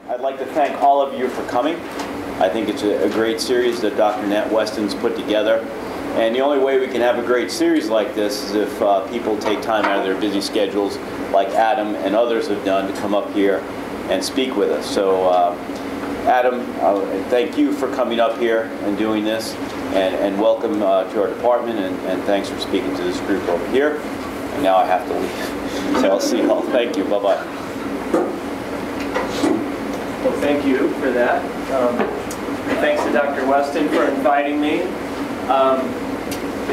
I'd like to thank all of you for coming. I think it's a great series that Dr. Nat Weston's put together. And the only way we can have a great series like this is if people take time out of their busy schedules, like Adam and others have done, to come up here and speak with us. So Adam, thank you for coming up here and doing this, and welcome to our department, and thanks for speaking to this group over here. And now I have to leave. So I'll see you all. Thank you. Bye-bye. Well, thank you for that. Thanks to Dr. Weston for inviting me.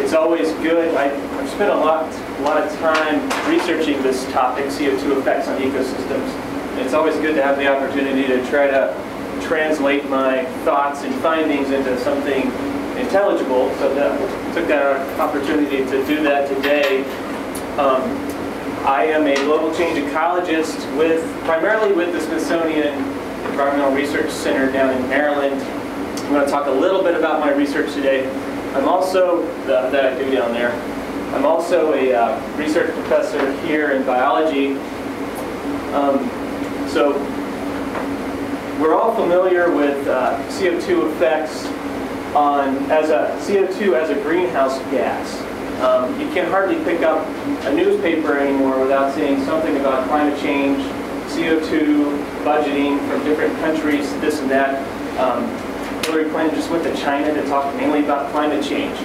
It's always good. I've spent a lot of time researching this topic, CO2 effects on ecosystems. And it's always good to have the opportunity to try to translate my thoughts and findings into something intelligible. So I took that opportunity to do that today. I am a global change ecologist primarily with the Smithsonian Environmental Research Center down in Maryland. I'm going to talk a little bit about my research today. I'm also, that I do down there, I'm also a research professor here in biology. So we're all familiar with CO2 effects CO2 as a greenhouse gas. You can hardly pick up a newspaper anymore without seeing something about climate change, CO2, budgeting from different countries, this and that. Hillary Clinton just went to China to talk mainly about climate change.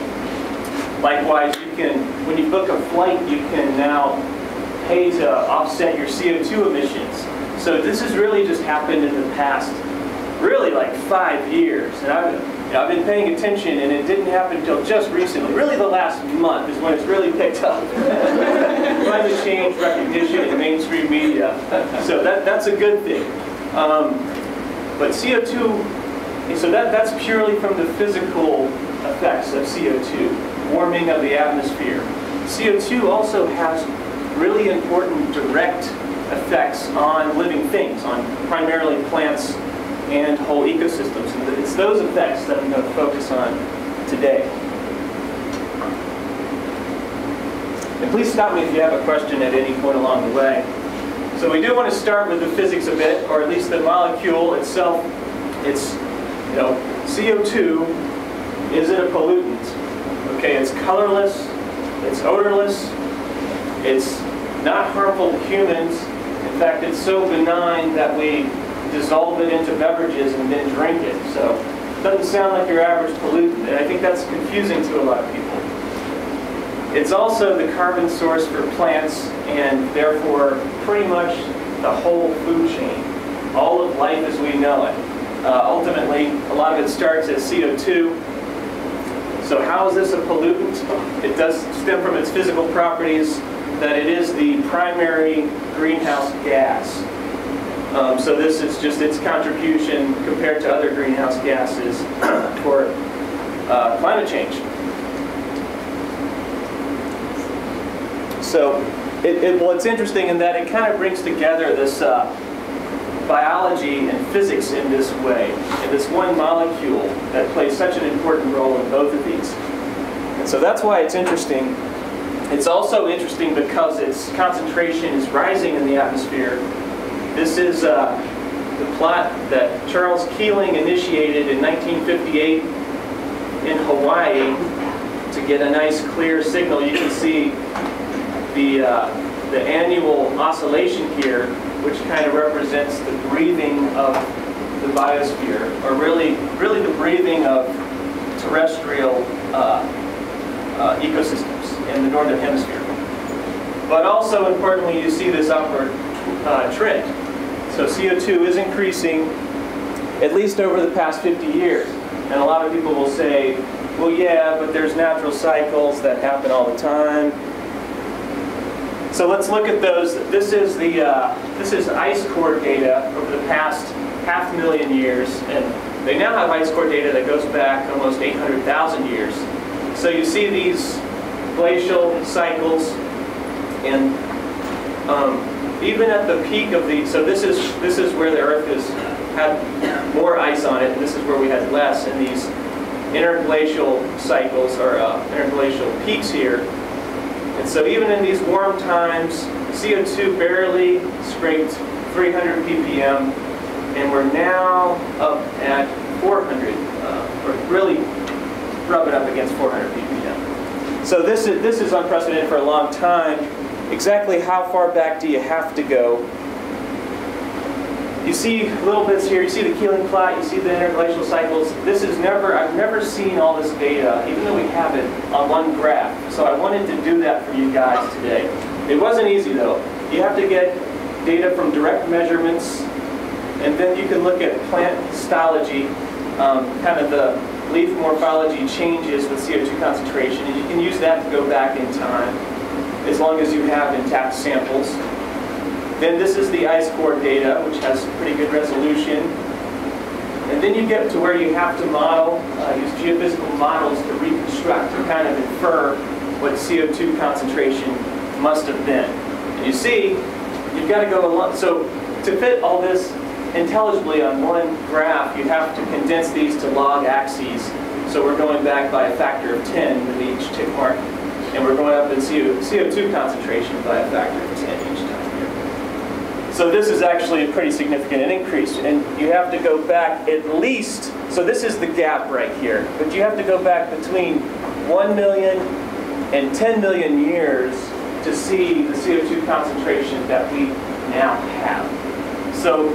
Likewise, when you book a flight, you can now pay to offset your CO2 emissions. So this has really just happened in the past, really like 5 years. And I've been paying attention, and it didn't happen until just recently. Really the last month is when it's really picked up. Climate change recognition in mainstream media. So that's a good thing. But CO2, so that's purely from the physical effects of CO2, warming of the atmosphere. CO2 also has really important direct effects on living things, on primarily plants and whole ecosystems. And it's those effects that I'm going to focus on today. And please stop me if you have a question at any point along the way. So we do want to start with the physics a bit, or at least the molecule itself. It's, CO2, is it a pollutant? Okay, it's colorless, it's odorless, it's not harmful to humans. In fact, it's so benign that we dissolve it into beverages and then drink it. So it doesn't sound like your average pollutant, and I think that's confusing to a lot of people. It's also the carbon source for plants, and therefore pretty much the whole food chain, all of life as we know it. Ultimately, a lot of it starts as CO2. So how is this a pollutant? It does stem from its physical properties, that it is the primary greenhouse gas. So this is just its contribution compared to other greenhouse gases for climate change. So well, it's interesting in that it kind of brings together this biology and physics in this way, in this one molecule that plays such an important role in both of these. And so that's why it's interesting. It's also interesting because its concentration is rising in the atmosphere. This is the plot that Charles Keeling initiated in 1958 in Hawaii to get a nice clear signal. You can see the annual oscillation here, which kind of represents the breathing of the biosphere, or really the breathing of terrestrial ecosystems in the northern hemisphere. But also importantly, you see this upward trend. So CO2 is increasing, at least over the past 50 years. And a lot of people will say, well, yeah, but there's natural cycles that happen all the time. So let's look at those. This is ice core data over the past 500,000 years, and they now have ice core data that goes back almost 800,000 years. So you see these glacial cycles, and even at the peak of the, so this is where the Earth has had more ice on it, and this is where we had less, and these interglacial cycles, or interglacial peaks here. And so even in these warm times, CO2 barely scraped 300 ppm. and we're now up at 400. We're really rubbing up against 400 ppm. So this is unprecedented for a long time. Exactly how far back do you have to go? You see little bits here. You see the Keeling Plat. You see the interglacial cycles. This is I've never seen all this data, even though we have it on one graph. So I wanted to do that for you guys today. It wasn't easy though. You have to get data from direct measurements, and then you can look at plant histology, kind of the leaf morphology changes with CO2 concentration, and you can use that to go back in time, as long as you have intact samples. Then this is the ice core data, which has pretty good resolution. And then you get to where you have to model, use geophysical models to reconstruct, to kind of infer what CO2 concentration must have been. And you see, you've got to go a lot. So to fit all this intelligibly on one graph, you have to condense these to log axes. So we're going back by a factor of 10 with each tick mark. And we're going up in CO2 concentration by a factor of 10 each time here. So this is actually a pretty significant increase. And you have to go back at least, so this is the gap right here, but you have to go back between 1 million and 10 million years to see the CO2 concentration that we now have. So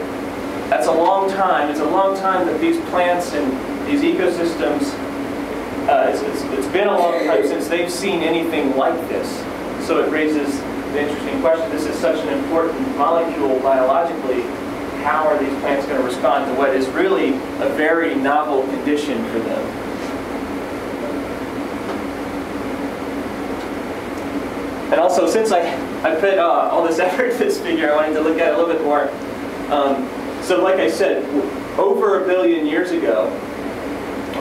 that's a long time. It's a long time that these plants and these ecosystems, it's been a long time since they've seen anything like this. So it raises the interesting question. This is such an important molecule biologically. How are these plants going to respond to what is really a very novel condition for them? And also, since I put all this effort into this figure, I wanted to look at it a little bit more. So like I said, over 1 billion years ago,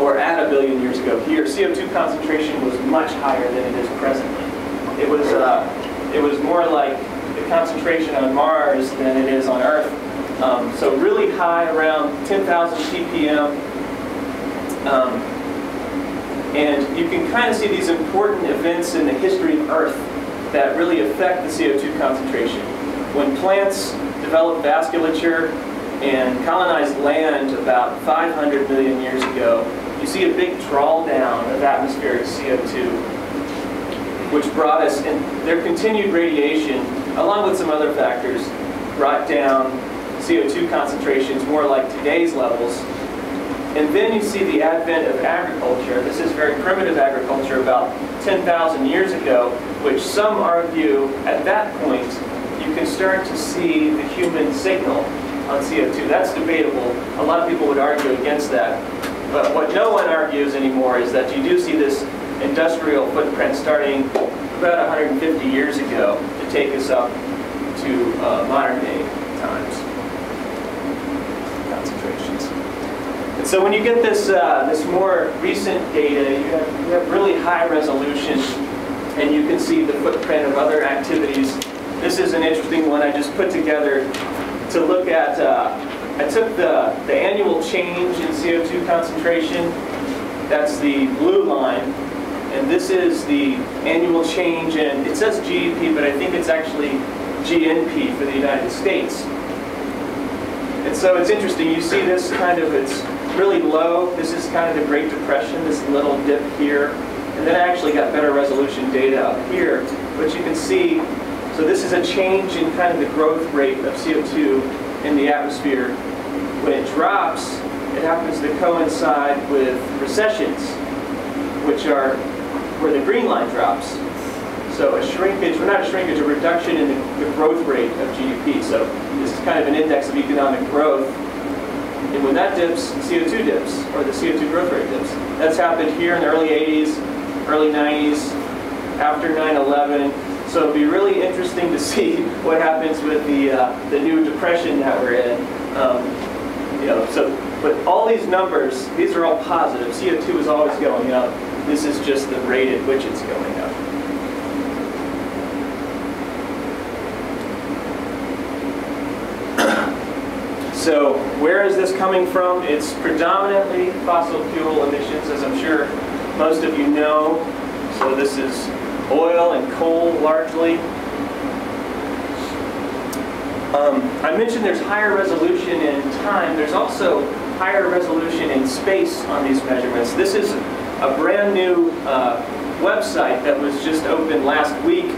or at 1 billion years ago here, CO2 concentration was much higher than it is presently. It was more like the concentration on Mars than it is on Earth. So really high, around 10,000 ppm. And you can kind of see these important events in the history of Earth that really affect the CO2 concentration. When plants developed vasculature and colonized land about 500 million years ago, you see a big drawdown of atmospheric CO2, which brought us, and their continued radiation, along with some other factors, brought down CO2 concentrations more like today's levels. And then you see the advent of agriculture. This is very primitive agriculture about 10,000 years ago, which some argue at that point you can start to see the human signal on CO2. That's debatable. A lot of people would argue against that. But what no one argues anymore is that you do see this industrial footprint starting about 150 years ago to take us up to modern day times. Concentrations. And so when you get this this more recent data, you have really high resolution, and you can see the footprint of other activities. This is an interesting one I just put together to look at. I took the annual change in CO2 concentration. That's the blue line. And this is the annual change in, it says GDP, but I think it's actually GNP for the United States. And so it's interesting. You see this kind of, it's really low. This is kind of the Great Depression, this little dip here. And then I actually got better resolution data up here, which you can see. So this is a change in kind of the growth rate of CO2 in the atmosphere. When it drops, it happens to coincide with recessions, which are where the green line drops. So a shrinkage, well not a shrinkage, a reduction in the growth rate of GDP. So this is kind of an index of economic growth. And when that dips, CO2 dips, or the CO2 growth rate dips. That's happened here in the early 80s, early 90s, after 9/11. So it'll be really interesting to see what happens with the new depression that we're in. But all these numbers, these are all positive. CO2 is always going up. This is just the rate at which it's going up. So where is this coming from? It's predominantly fossil fuel emissions, as I'm sure most of you know. So this is oil and coal largely. I mentioned there's higher resolution in time. There's also higher resolution in space on these measurements. This is a brand new website that was just opened last week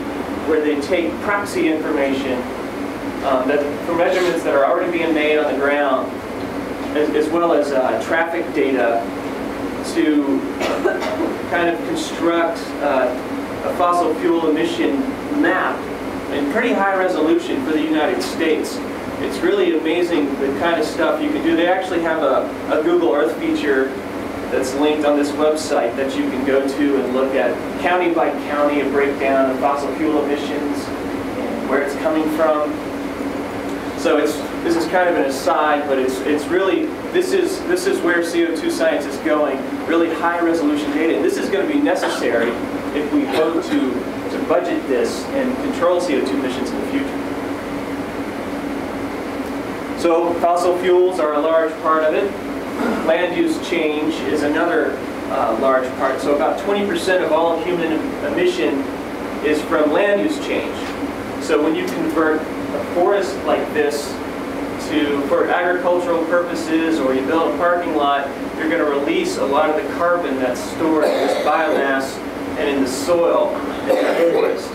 where they take proxy information for measurements that are already being made on the ground, as well as traffic data to kind of construct a fossil fuel emission map in pretty high resolution for the United States. It's really amazing the kind of stuff you can do. They actually have a Google Earth feature that's linked on this website that you can go to and look at county by county, a breakdown of fossil fuel emissions and where it's coming from. So this is kind of an aside, but it's really, this is where CO2 science is going, really high resolution data. And this is going to be necessary if we hope to budget this and control CO2 emissions in the future. So fossil fuels are a large part of it. Land use change is another large part. So about 20% of all human emission is from land use change. So when you convert a forest like this for agricultural purposes, or you build a parking lot, you're going to release a lot of the carbon that's stored in this biomass and in the soil in the forest.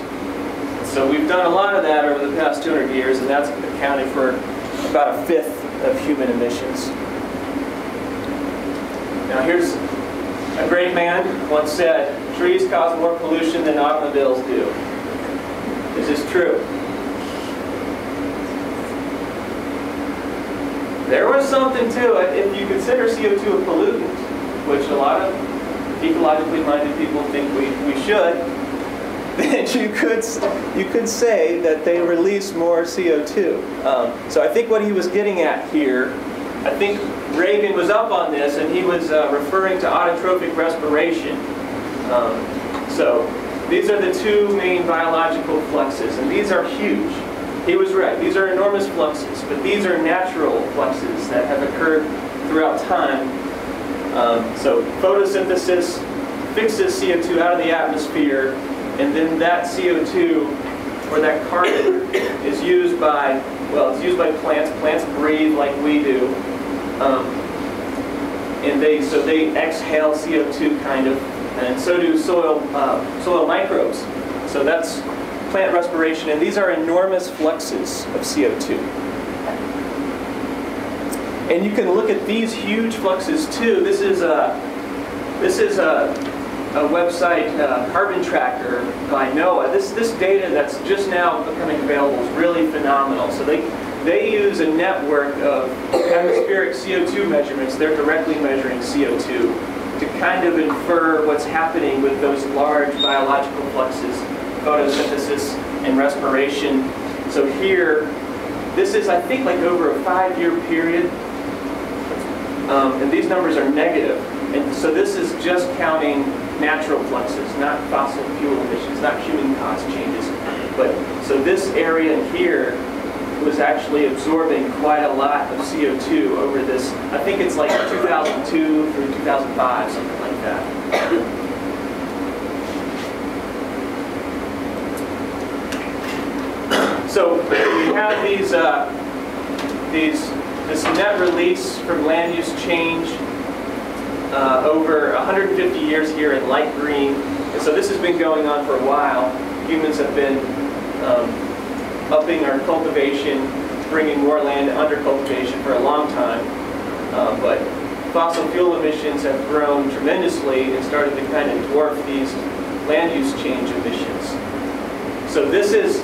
So we've done a lot of that over the past 200 years, and that's accounted for about a fifth of human emissions. Now here's a great man once said, trees cause more pollution than automobiles do. Is this true? There was something to it. If you consider CO2 a pollutant, which a lot of ecologically minded people think we should, then you could say that they release more CO2. So I think what he was getting at here, I think Reagan was up on this, and he was referring to autotrophic respiration. So these are the two main biological fluxes, and these are huge. He was right. These are enormous fluxes, but these are natural fluxes that have occurred throughout time. So photosynthesis fixes CO2 out of the atmosphere, and then that CO2, or that carbon, is used by, well, it's used by plants. Plants breathe like we do. And so they exhale CO2 kind of, and so do soil microbes. So that's plant respiration, and these are enormous fluxes of CO2. And you can look at these huge fluxes too. This is a website, Carbon Tracker by NOAA. This data that's just now becoming available is really phenomenal. So they use a network of atmospheric CO2 measurements. They're directly measuring CO2 to kind of infer what's happening with those large biological fluxes, photosynthesis and respiration. So here, this is, I think, like over a 5-year period. And these numbers are negative. And so this is just counting natural fluxes, not fossil fuel emissions, not human-caused changes. But so this area here was actually absorbing quite a lot of CO2 over this, I think it's like 2002 through 2005, something like that. So we have this net release from land use change over 150 years here in light green. And so this has been going on for a while. Humans have been upping our cultivation, bringing more land under cultivation for a long time. But fossil fuel emissions have grown tremendously and started to kind of dwarf these land use change emissions. So this is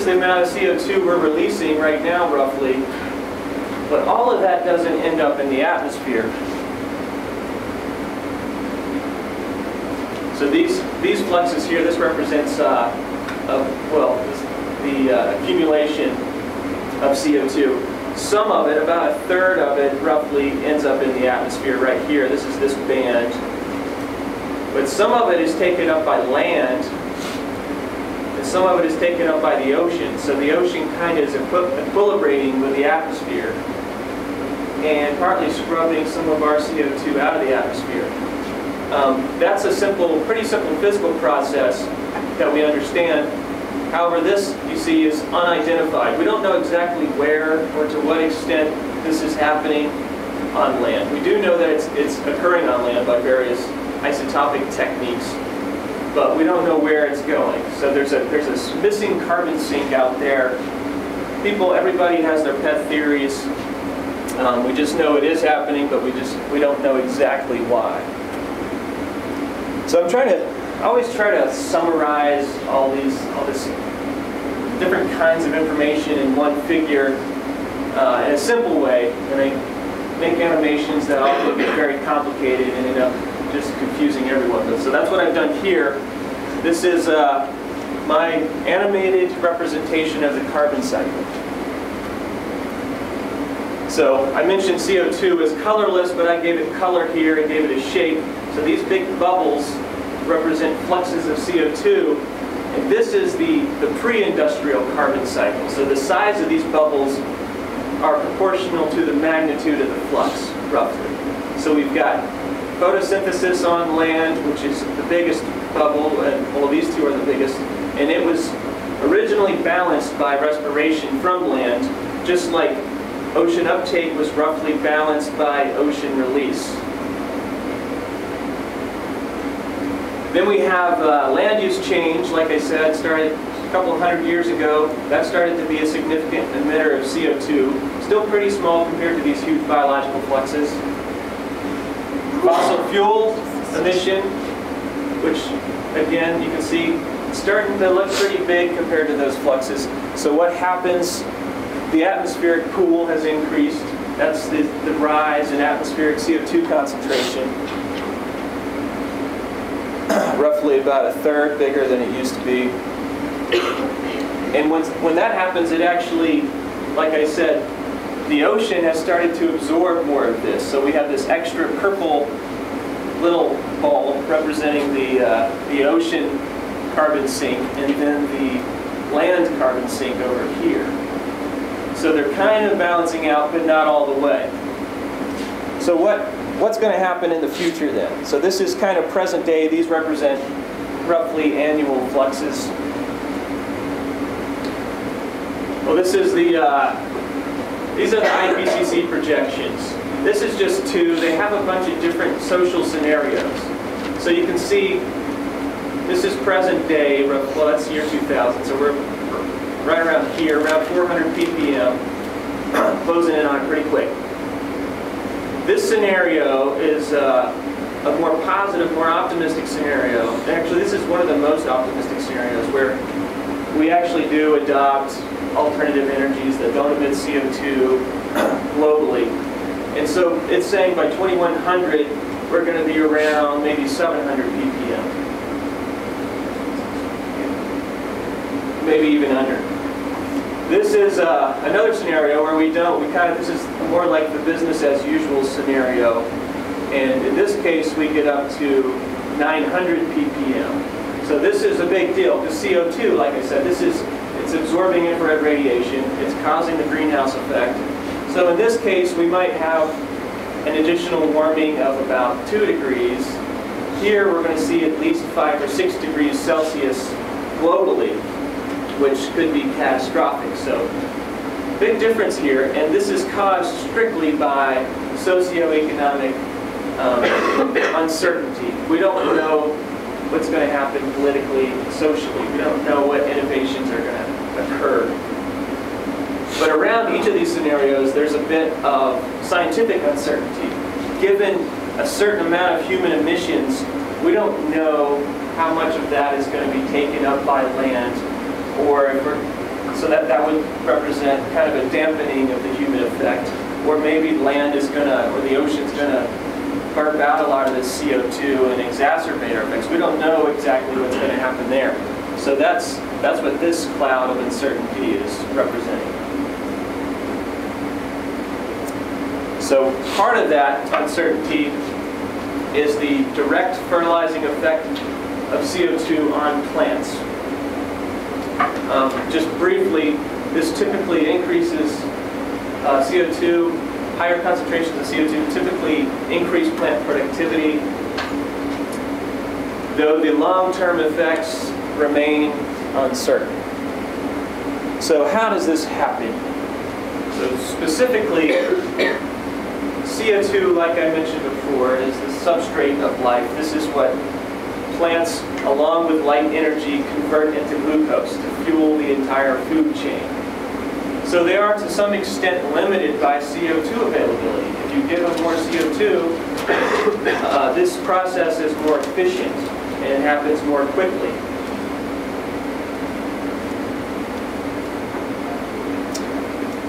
the amount of CO2 we're releasing right now, roughly. But all of that doesn't end up in the atmosphere. So these fluxes here, this represents the accumulation of CO2. Some of it, about a third of it, roughly ends up in the atmosphere right here. This is this band. But some of it is taken up by land, and some of it is taken up by the ocean. So the ocean kind of is equilibrating with the atmosphere and partly scrubbing some of our CO2 out of the atmosphere. That's a pretty simple physical process that we understand. However, this, you see, is unidentified. We don't know exactly where or to what extent this is happening on land. We do know that it's occurring on land by various isotopic techniques, but we don't know where it's going. So there's a missing carbon sink out there. Everybody has their pet theories. We just know it is happening, but we don't know exactly why. So I always try to summarize all this different kinds of information in one figure in a simple way, and I make animations that often get very complicated and end up just confusing everyone. So that's what I've done here. This is my animated representation of the carbon cycle. So I mentioned CO2 is colorless, but I gave it color here and gave it a shape. So these big bubbles represent fluxes of CO2, and this is the pre-industrial carbon cycle. So the size of these bubbles are proportional to the magnitude of the flux, roughly. So we've got photosynthesis on land, which is the biggest bubble, and well, these two are the biggest, and it was originally balanced by respiration from land, just like ocean uptake was roughly balanced by ocean release. Then we have land use change, like I said, started a couple hundred years ago. That started to be a significant emitter of CO2. Still pretty small compared to these huge biological fluxes. Fossil fuel emission, which again, you can see, starting to look pretty big compared to those fluxes. So what happens? The atmospheric pool has increased. That's the rise in atmospheric CO2 concentration. Roughly about a third bigger than it used to be. And when that happens, it actually, like I said, the ocean has started to absorb more of this. So we have this extra purple little ball representing the ocean carbon sink, and then the land carbon sink over here. So they're kind of balancing out, but not all the way. So what's going to happen in the future then? So this is kind of present day. These represent roughly annual fluxes. Well, this is these are the IPCC projections. This is just two. They have a bunch of different social scenarios. So you can see this is present day. Well, that's year 2000. So we're right around here, around 400 ppm, closing in on it pretty quick. This scenario is a more positive, more optimistic scenario. Actually, this is one of the most optimistic scenarios where we actually do adopt alternative energies that don't emit CO2 globally. And so it's saying by 2100, we're going to be around maybe 700 ppm. Maybe even under. This is another scenario where this is more like the business as usual scenario. And in this case, we get up to 900 ppm. So this is a big deal, because CO2, like I said, it's absorbing infrared radiation. It's causing the greenhouse effect. So in this case, we might have an additional warming of about 2 degrees. Here, we're going to see at least 5 or 6 degrees Celsius globally, which could be catastrophic. So big difference here, and this is caused strictly by socioeconomic uncertainty. We don't know what's going to happen politically, socially. We don't know what innovations are going to occur. But around each of these scenarios, there's a bit of scientific uncertainty. Given a certain amount of human emissions, we don't know how much of that is going to be taken up by land, so that would represent kind of a dampening of the human effect, or maybe land is going to, or the ocean's going to burp out a lot of this CO2 and exacerbate our effects. We don't know exactly what's going to happen there. So that's what this cloud of uncertainty is representing. So part of that uncertainty is the direct fertilizing effect of CO2 on plants. Just briefly, this typically increases CO2. Higher concentrations of CO2 typically increase plant productivity, though the long-term effects remain uncertain. So how does this happen? So specifically, CO2, like I mentioned before, is the substrate of life. This is what plants, along with light energy, convert into glucose to fuel the entire food chain. So they are to some extent limited by CO2 availability. If you give them more CO2, this process is more efficient and it happens more quickly.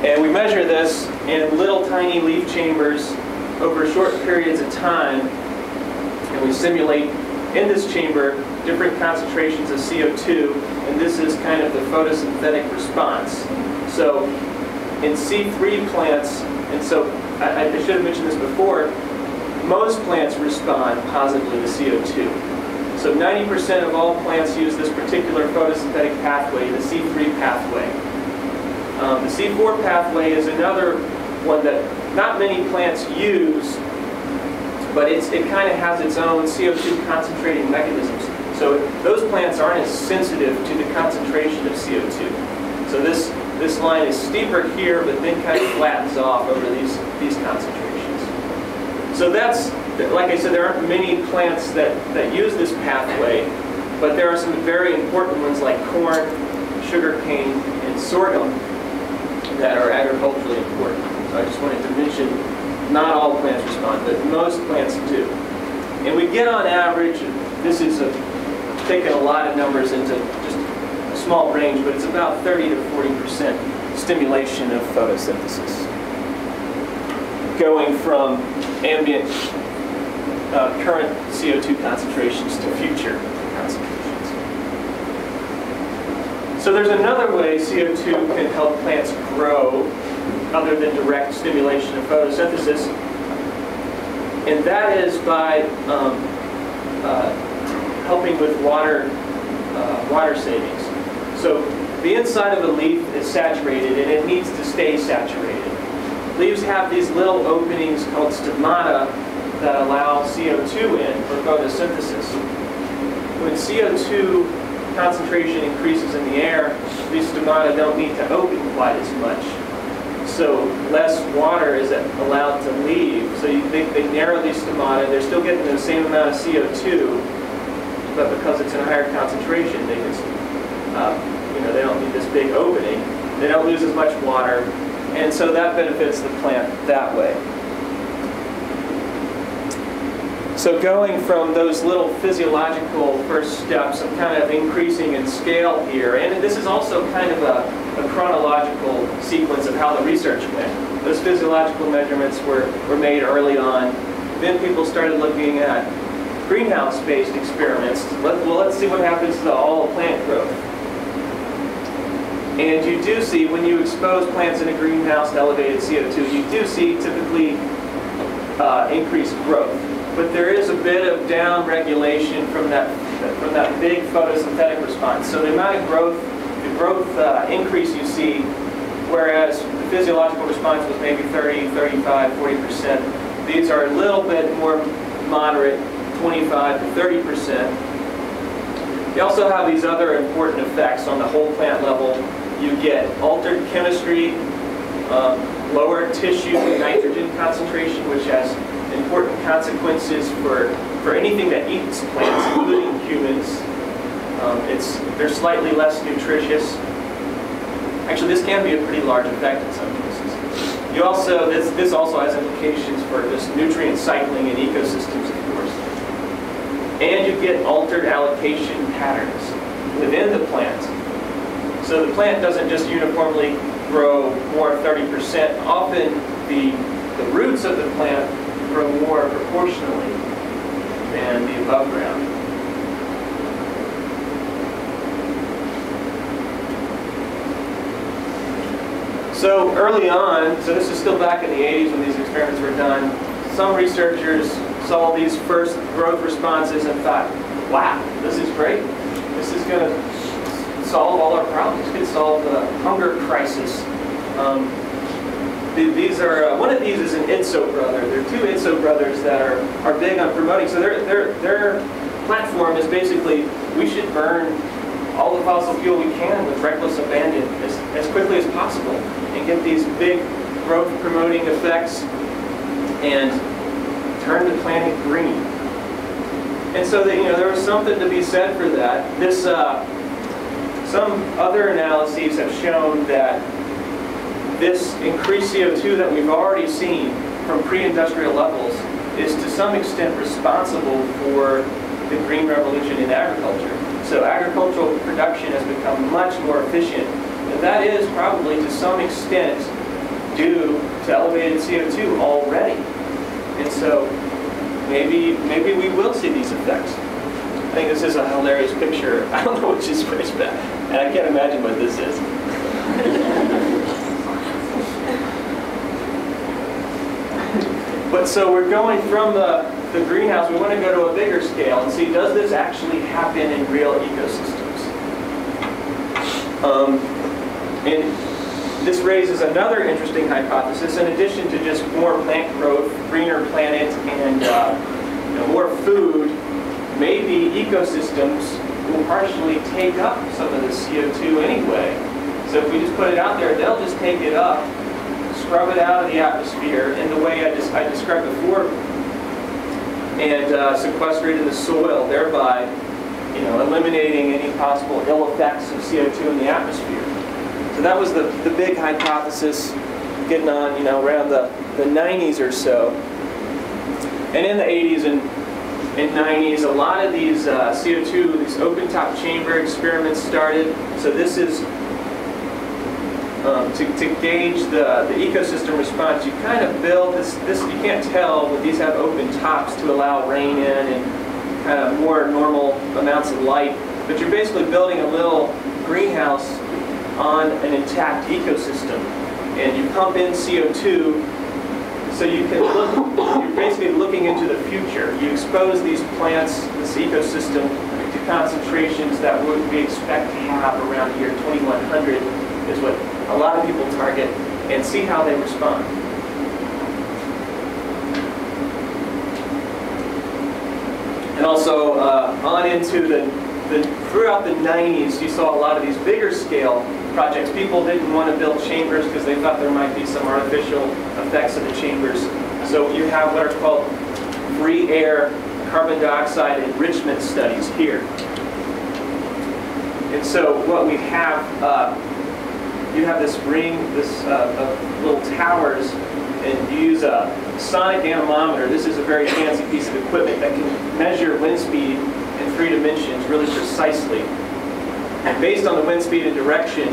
And we measure this in little tiny leaf chambers over short periods of time, and we simulate in this chamber different concentrations of CO2, and this is kind of the photosynthetic response. So in C3 plants, and so I should have mentioned this before, most plants respond positively to CO2. So 90% of all plants use this particular photosynthetic pathway, the C3 pathway. The C4 pathway is another one that not many plants use, but it kind of has its own CO2 concentrating mechanisms. So those plants aren't as sensitive to the concentration of CO2. So this line is steeper here, but then kind of flattens off over these concentrations. So that's, like I said, there aren't many plants that use this pathway, but there are some very important ones like corn, sugarcane, and sorghum that are agriculturally important. So I just wanted to mention, not all plants respond, but most plants do. And we get on average, this is taking a lot of numbers into just a small range, but it's about 30 to 40% stimulation of photosynthesis, going from ambient current CO2 concentrations to future concentrations. So there's another way CO2 can help plants grow other than direct stimulation of photosynthesis, and that is by helping with water savings. So the inside of a leaf is saturated and it needs to stay saturated. Leaves have these little openings called stomata that allow CO2 in for photosynthesis. When CO2 concentration increases in the air, these stomata don't need to open quite as much. So less water is allowed to leave. So they narrow these stomata. They're still getting the same amount of CO2, but because it's in a higher concentration, they can, they don't need this big opening. They don't lose as much water, and so that benefits the plant that way. So going from those little physiological first steps and kind of increasing in scale here, and this is also kind of a chronological sequence of how the research went. Those physiological measurements were made early on. Then people started looking at greenhouse-based experiments. Let's see what happens to all plant growth. And you do see, when you expose plants in a greenhouse to elevated CO2, you do see typically increased growth. But there is a bit of down regulation from that big photosynthetic response. So the amount of growth, the growth increase you see, whereas the physiological response was maybe 30, 35, 40%, these are a little bit more moderate, 25 to 30%. You also have these other important effects on the whole plant level. You get altered chemistry, lower tissue nitrogen concentration, which has important consequences for anything that eats plants, including humans. They're slightly less nutritious. Actually, this can be a pretty large effect in some cases. This also has implications for just nutrient cycling in ecosystems, of course. And you get altered allocation patterns within the plant. So the plant doesn't just uniformly grow more 30%. Often the roots of the plant grow more proportionally than the above ground. So early on, so this is still back in the 80s when these experiments were done, some researchers saw these first growth responses and thought, wow, this is great. This is going to solve all our problems. This could solve the hunger crisis. These are one of these is an Itso brother. There are two Itso brothers that are big on promoting. So their platform is basically we should burn all the fossil fuel we can with reckless abandon as quickly as possible and get these big growth promoting effects and turn the planet green. And so that, there was something to be said for that. Some other analyses have shown that this increased CO2 that we've already seen from pre-industrial levels is to some extent responsible for the green revolution in agriculture. So agricultural production has become much more efficient, and that is probably to some extent due to elevated CO2 already. And so maybe we will see these effects. I think this is a hilarious picture. I don't know which is which, and I can't imagine what this is. But so we're going from the greenhouse, we want to go to a bigger scale and see, does this actually happen in real ecosystems? And this raises another interesting hypothesis. In addition to just more plant growth, greener planet, and more food, maybe ecosystems will partially take up some of the CO2 anyway. So if we just put it out there, they'll just take it up, scrub it out of the atmosphere in the way I described before, and sequester it in the soil, thereby eliminating any possible ill effects of CO2 in the atmosphere. So that was the big hypothesis getting on around the 90s or so. And in the 80s and 90s, a lot of these CO2, these open top chamber experiments started. So this is to gauge the ecosystem response. You kind of build this, you can't tell, but these have open tops to allow rain in and kind of more normal amounts of light. But you're basically building a little greenhouse on an intact ecosystem. And you pump in CO2 so you can you're basically looking into the future. You expose these plants, this ecosystem, to concentrations that we expect to have around the year 2100 is what a lot of people target, and see how they respond. And also on into throughout the 90s, you saw a lot of these bigger scale projects. People didn't want to build chambers because they thought there might be some artificial effects of the chambers. So you have what are called free air carbon dioxide enrichment studies here. And so what we have, you have this ring, of little towers, and you use a sonic anemometer. This is a very fancy piece of equipment that can measure wind speed in 3 dimensions really precisely. And based on the wind speed and direction,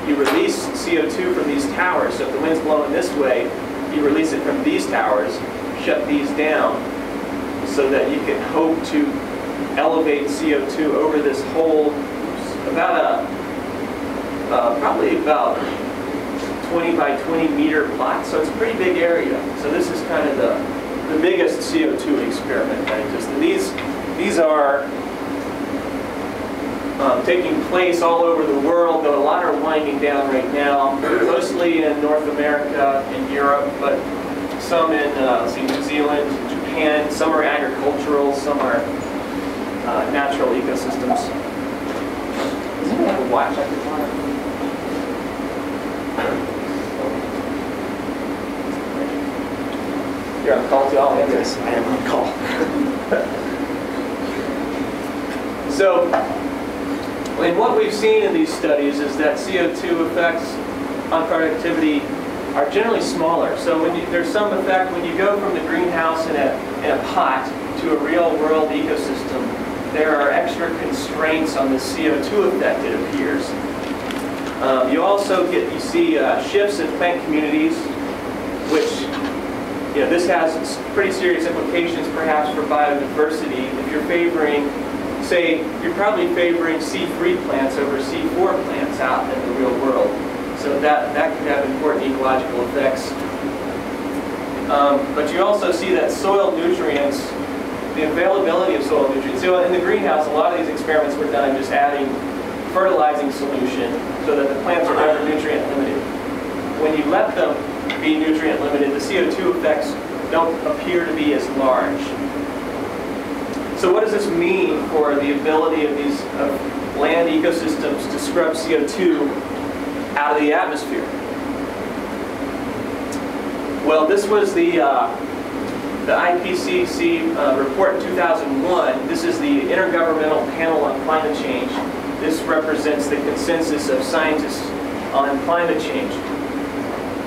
you release CO2 from these towers. So if the wind's blowing this way, you release it from these towers, shut these down, so that you can hope to elevate CO2 over this whole, probably about 20 by 20 meter plot. So it's a pretty big area. So this is kind of the biggest CO2 experiment that exists. And these are taking place all over the world, though a lot are winding down right now, mostly in North America and Europe, but some in New Zealand, Japan. Some are agricultural, some are natural ecosystems. Does anyone have a watch I could want? You're on call too? Yes, I am on call. So, and what we've seen in these studies is that CO2 effects on productivity are generally smaller. So there's some effect when you go from the greenhouse in a pot to a real world ecosystem, there are extra constraints on the CO2 effect, it appears. You also see shifts in plant communities, which this has pretty serious implications perhaps for biodiversity. If you're favoring, say, you're probably favoring C3 plants over C4 plants out in the real world. So that could have important ecological effects. But you also see that soil nutrients, the availability of soil nutrients. So in the greenhouse, a lot of these experiments were done just adding fertilizing solution so that the plants are never nutrient limited. When you let them be nutrient limited, the CO2 effects don't appear to be as large. So what does this mean for the ability of these land ecosystems to scrub CO2 out of the atmosphere? Well, this was the IPCC report in 2001. This is the Intergovernmental Panel on Climate Change. This represents the consensus of scientists on climate change.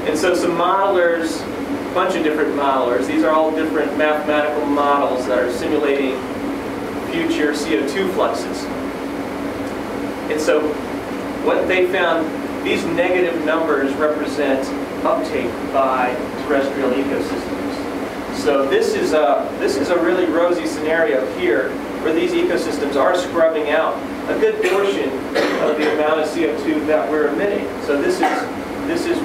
And so some modelers, a bunch of different modelers, these are all different mathematical models that are simulating future CO2 fluxes. And so what they found, these negative numbers represent uptake by terrestrial ecosystems. So this is a really rosy scenario here where these ecosystems are scrubbing out a good portion of the amount of CO2 that we're emitting. So this is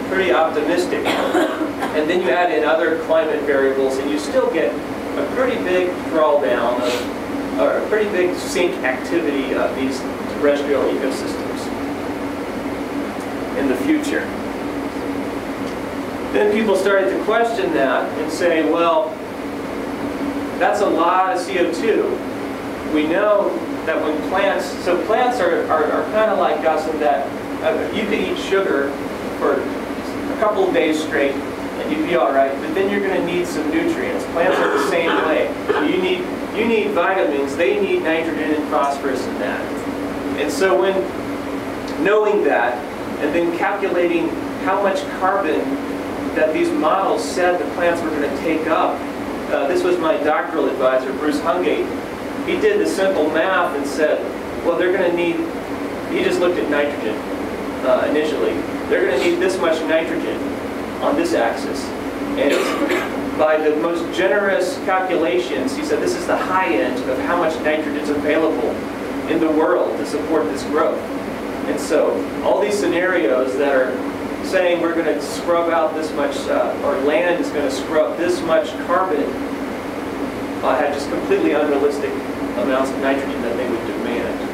pretty optimistic. And then you add in other climate variables and you still get a pretty big drawdown of, or a pretty big sink activity of these terrestrial ecosystems in the future. Then people started to question that and say, well, that's a lot of CO2. We know that when plants, so plants are kind of like us in that you can eat sugar for a couple of days straight and you'd be all right, but then you're going to need some nutrients. Plants are the same way. So you need vitamins, they need nitrogen and phosphorus in that. And so when knowing that and then calculating how much carbon that these models said the plants were going to take up. This was my doctoral advisor, Bruce Hungate. He did the simple math and said, well, they're going to need, he just looked at nitrogen initially. They're going to need this much nitrogen on this axis. And by the most generous calculations, he said this is the high end of how much nitrogen is available in the world to support this growth. And so all these scenarios that are saying we're going to scrub out this much, or land is going to scrub this much carbon, had just completely unrealistic amounts of nitrogen that they would demand.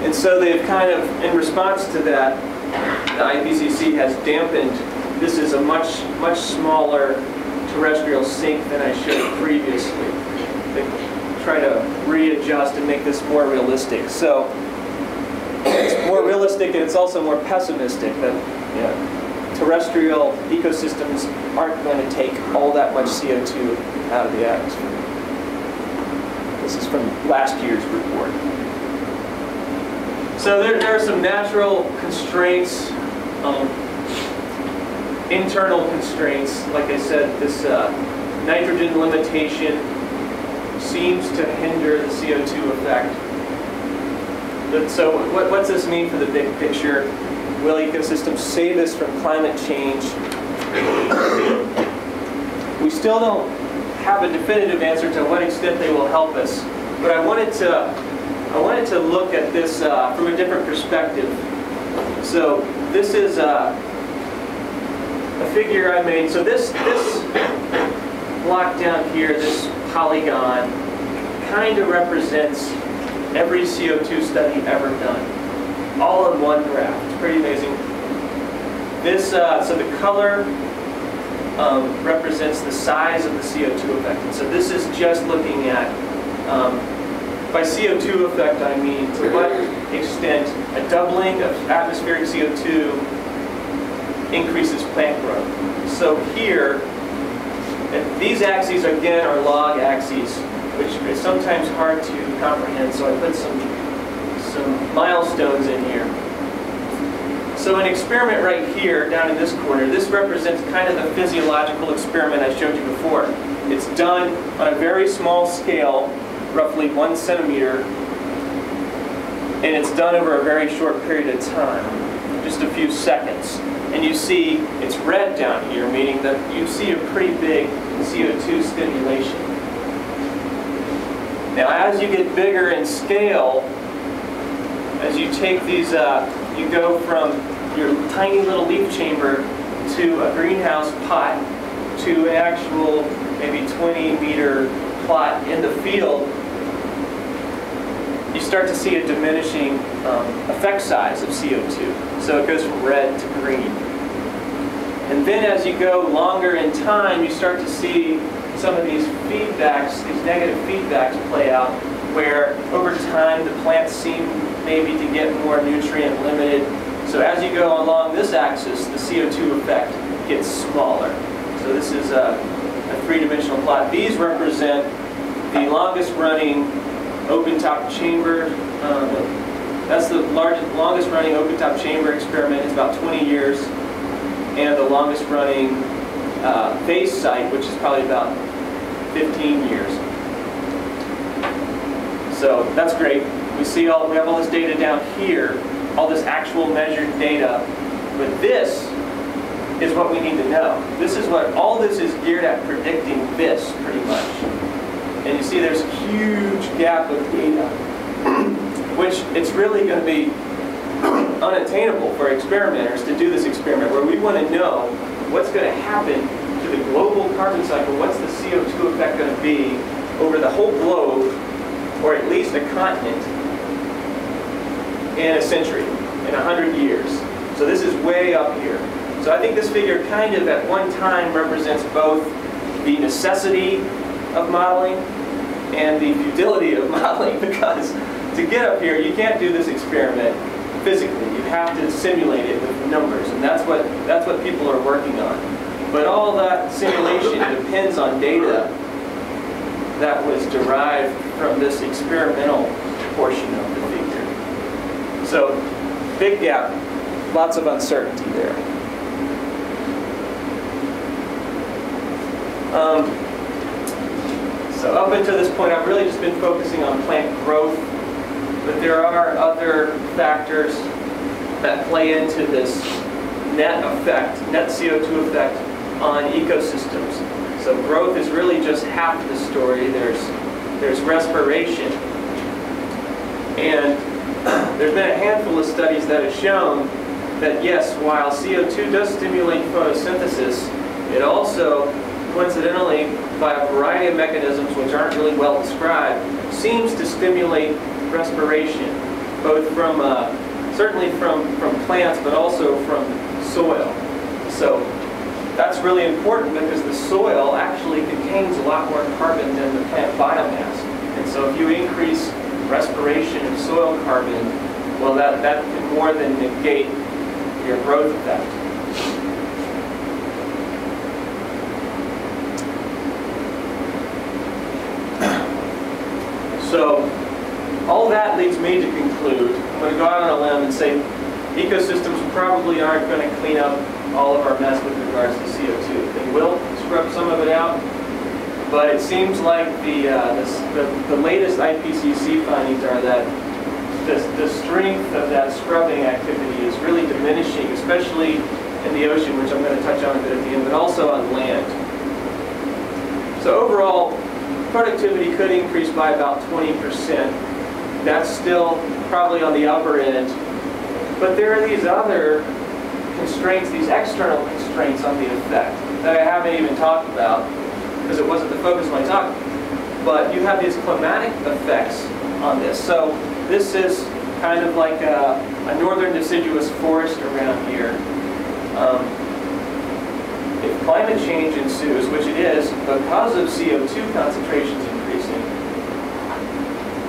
And so they've kind of, in response to that, the IPCC has dampened, this is a much smaller terrestrial sink than I showed previously. They try to readjust and make this more realistic. So it's more realistic and it's also more pessimistic that terrestrial ecosystems aren't going to take all that much CO2 out of the atmosphere. This is from last year's report. So there are some natural constraints, internal constraints. Like I said, this nitrogen limitation seems to hinder the CO2 effect. But so what's this mean for the big picture? Will ecosystems save us from climate change? We still don't have a definitive answer to what extent they will help us. But I wanted to look at this from a different perspective. So this is a figure I made. So this block down here, this polygon, kind of represents every CO2 study ever done, all in one graph. It's pretty amazing. This, so the color represents the size of the CO2 effect. And so this is just looking at, by CO2 effect I mean to what extent a doubling of atmospheric CO2 increases plant growth. So here, and these axes again are log axes, which is sometimes hard to comprehend, so I put some milestones in here. So an experiment right here, down in this corner, this represents kind of the physiological experiment I showed you before. It's done on a very small scale, roughly 1 centimeter, and it's done over a very short period of time, just a few seconds. And you see it's red down here, meaning that you see a pretty big CO2 stimulation. Now, as you get bigger in scale, as you take these, you go from your tiny little leaf chamber to a greenhouse pot to an actual maybe 20-meter plot in the field, you start to see a diminishing effect size of CO2. So it goes from red to green. And then as you go longer in time, you start to see some of these feedbacks, these negative feedbacks play out, where over time the plants seem maybe to get more nutrient limited. So as you go along this axis, the CO2 effect gets smaller. So this is a three-dimensional plot. These represent the longest running open-top chamber. That's the longest running open-top chamber experiment. It's about 20 years. And the longest running phase site, which is probably about 15 years. So that's great. We have all this data down here, all this actual measured data. But this is what we need to know. This is what all this is geared at, predicting this pretty much. And you see there's a huge gap of data, which it's really going to be unattainable for experimenters to do this experiment, where we want to know what's going to happen to the global carbon cycle, what's the CO2 effect going to be over the whole globe, or at least a continent, in a century, in 100 years. So this is way up here. So I think this figure kind of at one time represents both the necessity of modeling and the futility of modeling, because to get up here, you can't do this experiment physically. You have to simulate it with numbers, and that's what people are working on. But all that simulation depends on data that was derived from this experimental portion of the figure. So, big gap, lots of uncertainty there. So up until this point, I've really just been focusing on plant growth, but there are other factors that play into this net CO2 effect on ecosystems. So growth is really just half the story. There's respiration. And there's been a handful of studies that have shown that yes, while CO2 does stimulate photosynthesis, it also, coincidentally, by a variety of mechanisms which aren't really well described, seems to stimulate respiration, both from, certainly from plants, but also from soil. So that's really important because the soil actually contains a lot more carbon than the plant biomass. And so if you increase respiration of soil carbon, well, that can more than negate your growth effect. So all that leads me to conclude, I'm going to go out on a limb and say ecosystems probably aren't going to clean up all of our mess with regards to CO2. They will scrub some of it out, but it seems like the latest IPCC findings are that the strength of that scrubbing activity is really diminishing, especially in the ocean, which I'm going to touch on a bit at the end, but also on land. So overall, productivity could increase by about 20%. That's still probably on the upper end. But there are these other constraints, these external constraints on the effect that I haven't even talked about because it wasn't the focus of my talk. But you have these climatic effects on this. So this is kind of like a northern deciduous forest around here. If climate change ensues, which it is, because of CO2 concentrations increasing,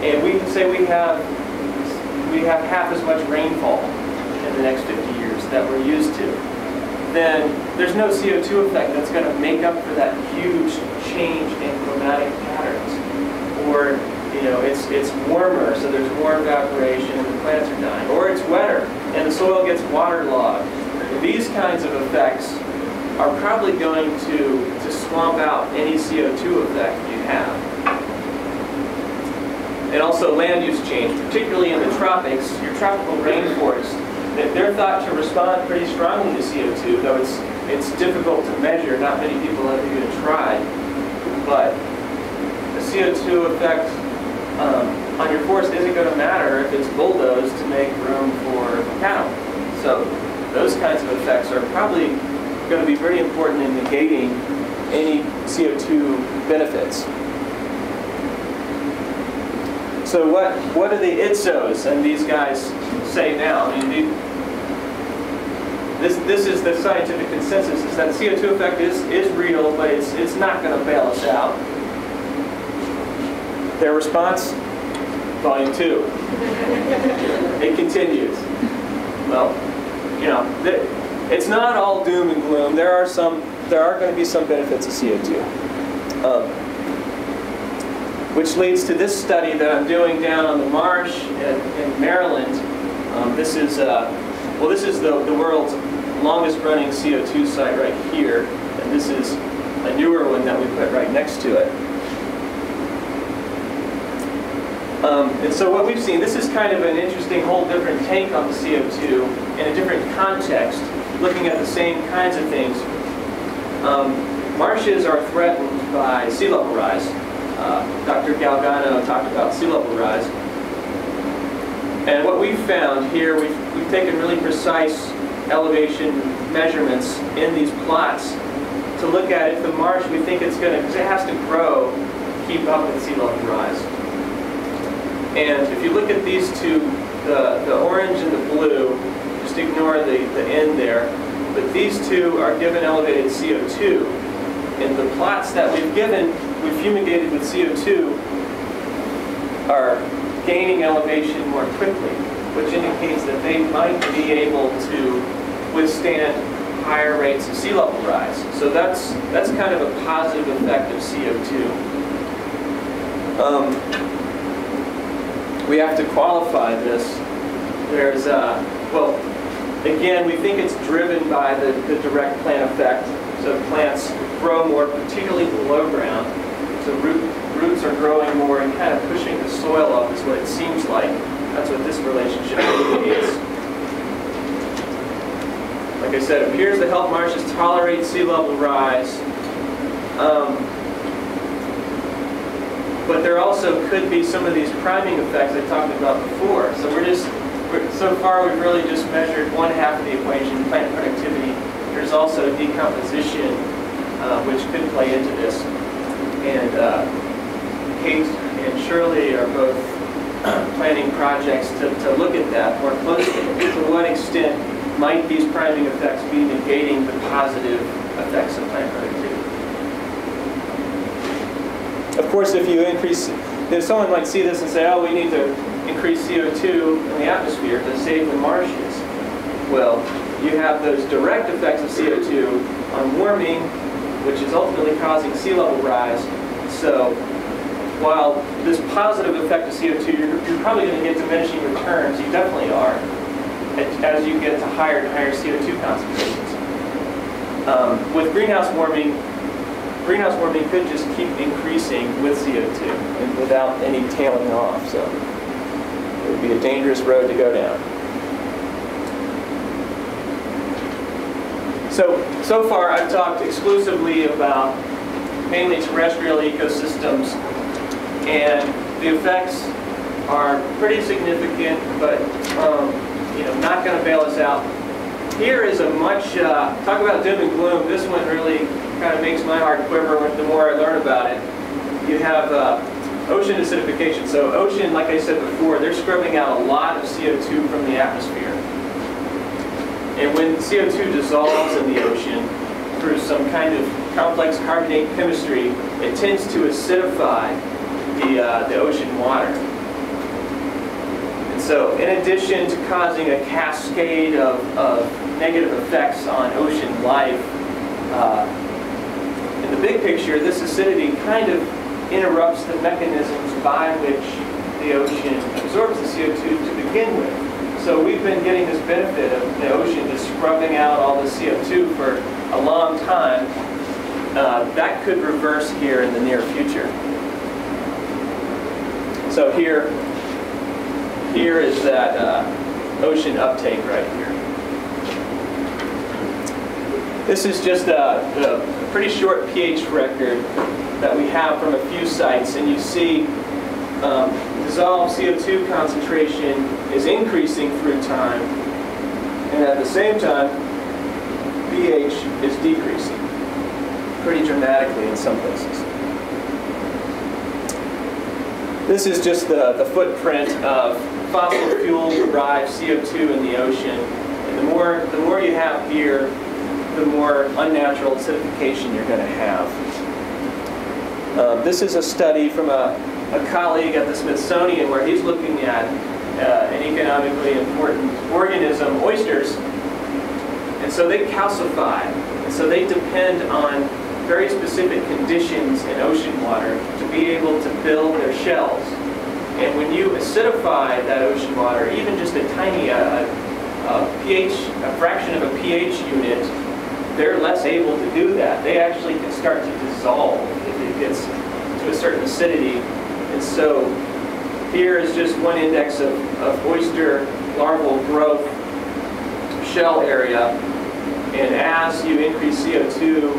and we can say we have half as much rainfall in the next 50 years that we're used to, then there's no CO2 effect that's going to make up for that huge change in climatic patterns. Or, you know, it's warmer, so there's more evaporation and the plants are dying. Or it's wetter and the soil gets waterlogged. These kinds of effects are probably going to swamp out any CO2 effect you have. And also land use change, particularly in the tropics, your tropical rainforest, they're thought to respond pretty strongly to CO2, though it's difficult to measure. Not many people have even tried. But the CO2 effect on your forest isn't going to matter if it's bulldozed to make room for cattle. So those kinds of effects are probably going to be very important in negating any CO2 benefits. So what do the ITSOs and these guys say now? I mean, this is the scientific consensus, is that the CO2 effect is real, but it's not going to bail us out. Their response? Volume 2. It continues. Well, you know, it's not all doom and gloom. There are going to be some benefits of CO2. Which leads to this study that I'm doing down on the marsh in Maryland. This is the world's longest running CO2 site right here, and this is a newer one that we put right next to it. And so what we've seen, this is kind of an interesting whole different take on the CO2 in a different context, looking at the same kinds of things. Marshes are threatened by sea level rise. Dr. Galgano talked about sea level rise. And what we've found here, we've taken really precise elevation measurements in these plots to look at if the marsh, we think it's going to, because it has to grow to keep up with sea level rise. And if you look at these two, the orange and the blue, just ignore the end there, but these two are given elevated CO2. And the plots that we've fumigated with CO2 are gaining elevation more quickly, which indicates that they might be able to withstand higher rates of sea level rise. So that's kind of a positive effect of CO2. We have to qualify this. There's, well, again, we think it's driven by the direct plant effect. So plants grow more, particularly below ground. So roots are growing more and kind of pushing the soil up is what it seems like. That's what this relationship indicates. Like I said, it appears to help marshes tolerate sea level rise. But there also could be some of these priming effects I talked about before. So so far we've really just measured one half of the equation, plant productivity. There's also decomposition, which could play into this. And Kate and Shirley are both planning projects to look at that more closely. To what extent might these priming effects be negating the positive effects of plant productivity? Of course, if someone might see this and say, oh, we need to increase CO2 in the atmosphere to save the marshes. Well, you have those direct effects of CO2 on warming, which is ultimately causing sea level rise. So while this positive effect of CO2, you're probably going to get diminishing returns, you definitely are, as you get to higher and higher CO2 concentrations. With greenhouse warming could just keep increasing with CO2 and without any tailing off. So it would be a dangerous road to go down. So far I've talked exclusively about mainly terrestrial ecosystems, and the effects are pretty significant, but not going to bail us out. Here is a much, talk about doom and gloom, this one really kind of makes my heart quiver the more I learn about it. You have ocean acidification. So ocean, like I said before, they're scrubbing out a lot of CO2 from the atmosphere. And when CO2 dissolves in the ocean through some kind of complex carbonate chemistry, it tends to acidify the ocean water. And so in addition to causing a cascade of negative effects on ocean life, in the big picture, this acidity kind of interrupts the mechanisms by which the ocean absorbs the CO2 to begin with. So we've been getting this benefit of the ocean just scrubbing out all the CO2 for a long time. That could reverse here in the near future. So here is that ocean uptake right here. This is just a pretty short pH record that we have from a few sites, and you see dissolved CO2 concentration is increasing through time, and at the same time, pH is decreasing pretty dramatically in some places. This is just the footprint of fossil fuel-derived CO2 in the ocean. In the the more you have here, the more unnatural acidification you're going to have. This is a study from a colleague at the Smithsonian where he's looking at an economically important organism, oysters. And so they calcify. And so they depend on very specific conditions in ocean water to be able to build their shells. And when you acidify that ocean water, even just a tiny pH, a fraction of a pH unit, they're less able to do that. They actually can start to dissolve if it gets to a certain acidity. And so here is just one index of oyster larval growth shell area. And as you increase CO2,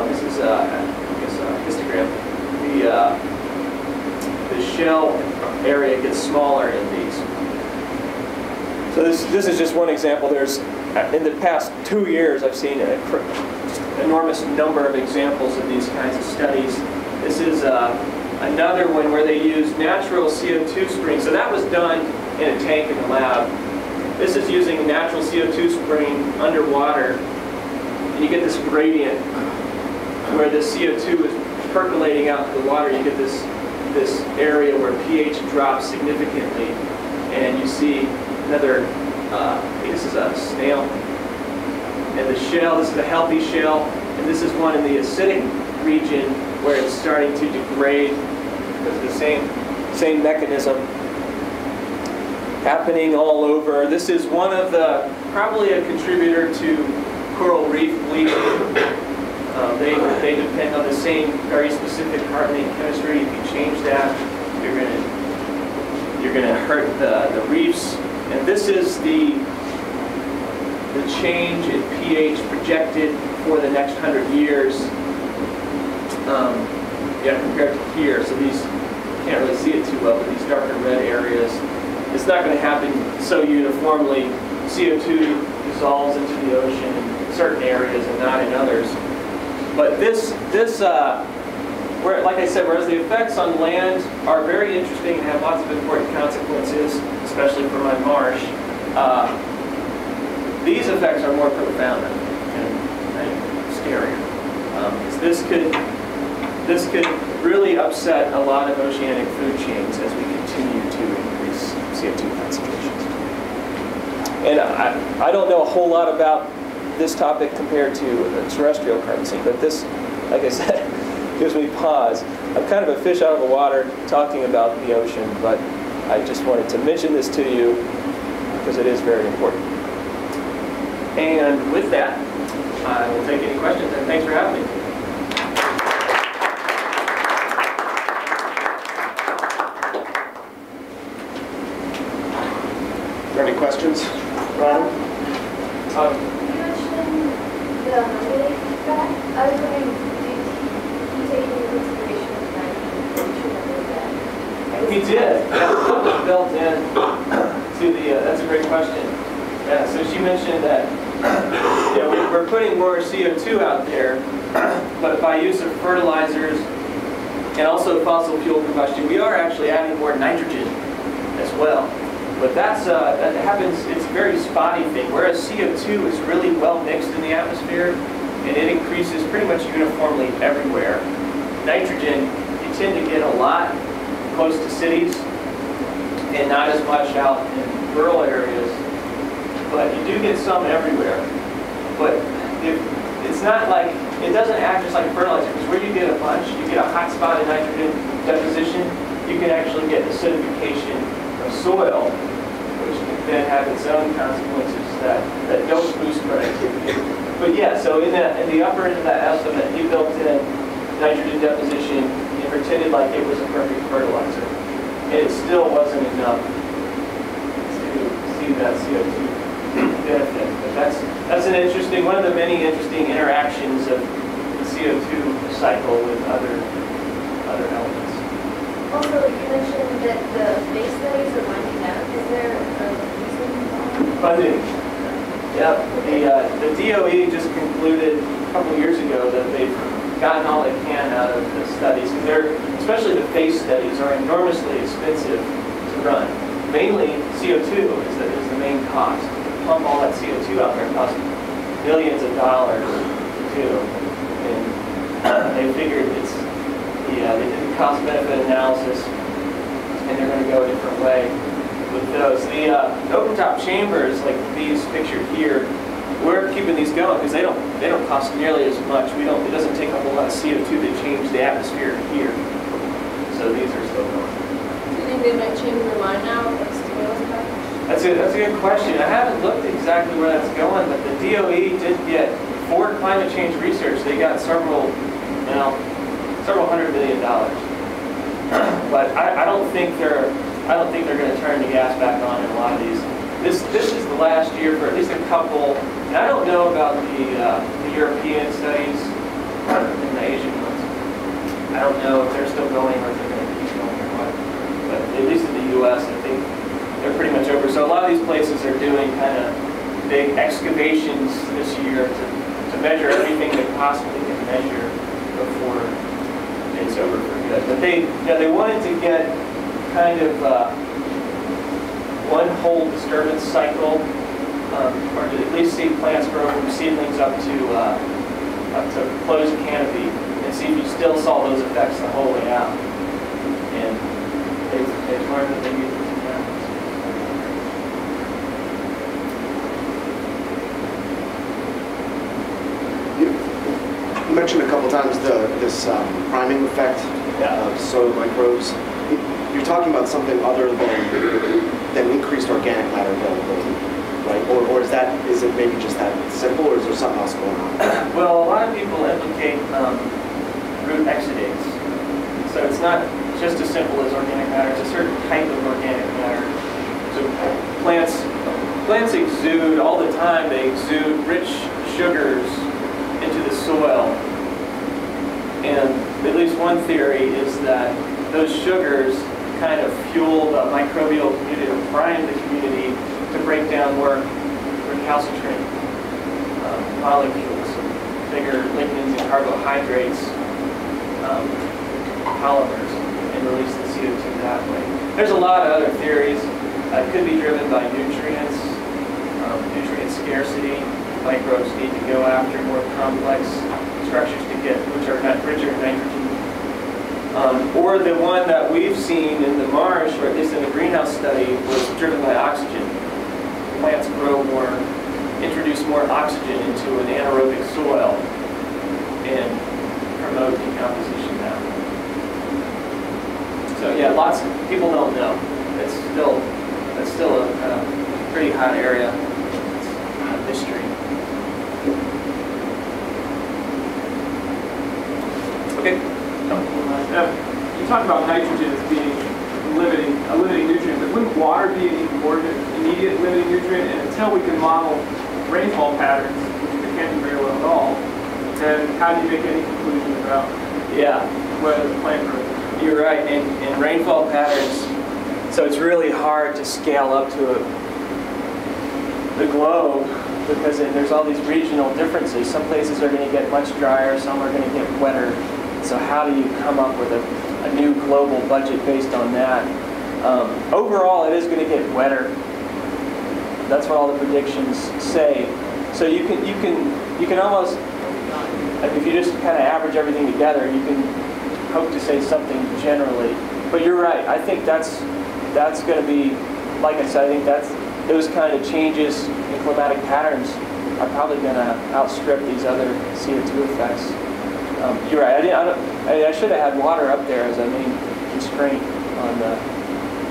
this is I guess a histogram, the shell area gets smaller in these. So this is just one example. There's, in the past 2 years, I've seen an enormous number of examples of these kinds of studies. This is another one where they use natural CO2 springs. So that was done in a tank in the lab. This is using natural CO2 spring underwater, and you get this gradient where the CO2 is percolating out to the water. You get this area where pH drops significantly, and you see another, I think this is a snail, and the shell, this is a healthy shell, and this is one in the acidic region where it's starting to degrade because of the same mechanism happening all over. This is one of the, probably a contributor to coral reef bleaching. They depend on the same very specific carbonate chemistry. If you change that, you're gonna hurt the reefs. And this is the change in pH projected for the next 100 years. Compared to here. So these, you can't really see it too well, but these darker red areas, it's not going to happen so uniformly. CO2 dissolves into the ocean in certain areas and not in others. But where, like I said, whereas the effects on land are very interesting and have lots of important consequences, especially for my marsh, these effects are more profound and scarier. This could really upset a lot of oceanic food chains as we continue to increase CO2 concentrations. And I don't know a whole lot about this topic compared to a terrestrial carbon sink, but this, like I said, gives me pause. I'm kind of a fish out of the water talking about the ocean, but I just wanted to mention this to you because it is very important. And with that, I will take any questions, and thanks for having me. Are there any questions? Ron? You mentioned the humidity effect. I was wondering, did you take into consideration the nitrogen? We did. That was built in to the, that's a great question. Yeah, so she mentioned that we're putting more CO2 out there, but by use of fertilizers and also fossil fuel combustion, we are actually adding more nitrogen as well. But that happens, it's a very spotty thing, whereas CO2 is really well mixed in the atmosphere, and it increases pretty much uniformly everywhere. Nitrogen, you tend to get a lot close to cities, and not as much out in rural areas, but you do get some everywhere. But it's not like, it doesn't act just like a fertilizer, because where you get a bunch, you get a hot spot in nitrogen deposition, you can actually get acidification of soil, which can then have its own consequences that don't boost productivity. But yeah, so in the upper end of that estimate, he built in nitrogen deposition and pretended like it was a perfect fertilizer. And it still wasn't enough to see that CO2 benefit. But that's an interesting, one of the many interesting interactions of the CO2 cycle with other elements. Also, you mentioned that the base studies are winding down. Is there a reason why? Funding. Yep. The DOE just concluded a couple years ago that they've gotten all they can out of the studies. Because especially the base studies are enormously expensive to run. Mainly CO2 is the main cost. pump all that CO2 out there costs millions of dollars to do. And they figured it's, yeah, they did a cost-benefit analysis, and they're going to go a different way with those. The open-top chambers, like these pictured here, we're keeping these going because they don't cost nearly as much. It doesn't take a whole lot of CO2 to change the atmosphere here. So these are still going. Do you think they might change their mind now with the stimulus package? That's a good question. I haven't looked exactly where that's going, but the DOE did get, for climate change research, they got several $100 million. But I don't think they're going to turn the gas back on in a lot of these. This is the last year for at least a couple. And I don't know about the European studies and the Asian ones. I don't know if they're still going or if they're going to keep going or what. But at least in the U.S., I think they're pretty much over. So a lot of these places are doing kind of big excavations this year to measure everything they possibly can measure before it's over for good. But they wanted to get kind of one whole disturbance cycle, or to at least see plants grow from seedlings up to closed canopy, and see if you still saw those effects the whole way out. And they've learned that they need to do that. You mentioned a couple times this priming effect of soil microbes. You're talking about something other than increased organic matter availability, right? Or is it maybe just that simple, or is there something else going on? Well, a lot of people implicate root exudates. So it's not just as simple as organic matter. It's a certain type of organic matter. So plants exude all the time. They exude rich sugars into the soil. And at least one theory is that those sugars kind of fuel the microbial community, or prime the community to break down more recalcitrant molecules, bigger lignins and carbohydrates, polymers, and release the CO2 that way. There's a lot of other theories. It could be driven by nutrients, nutrient scarcity. Microbes need to go after more complex structures to get, which are not richer in nitrogen. Or the one that we've seen in the marsh, or at least in the greenhouse study, was driven by oxygen. Plants grow more, introduce more oxygen into an anaerobic soil, and promote decomposition that way. So yeah, lots of people don't know. It's still a pretty hot area. It's a mystery. Okay. You talk about nitrogen as being a limiting nutrient, but wouldn't water be an even more immediate limiting nutrient? And until we can model rainfall patterns, which we can't do very well at all, then how do you make any conclusion about whether the plant grows? You're right, and rainfall patterns, so it's really hard to scale up to the globe, because there's all these regional differences. Some places are going to get much drier, some are going to get wetter. So how do you come up with a new global budget based on that? Overall, it is going to get wetter. That's what all the predictions say. So you can almost, if you just kind of average everything together, you can hope to say something generally. But you're right. I think that's going to be, like I said, I think those kind of changes in climatic patterns are probably going to outstrip these other CO2 effects. You're right. I should have had water up there as a main constraint on the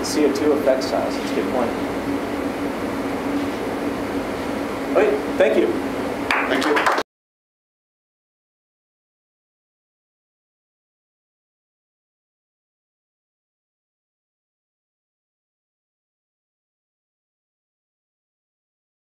CO2 effect size. That's a good point. Okay, thank you. Thank you.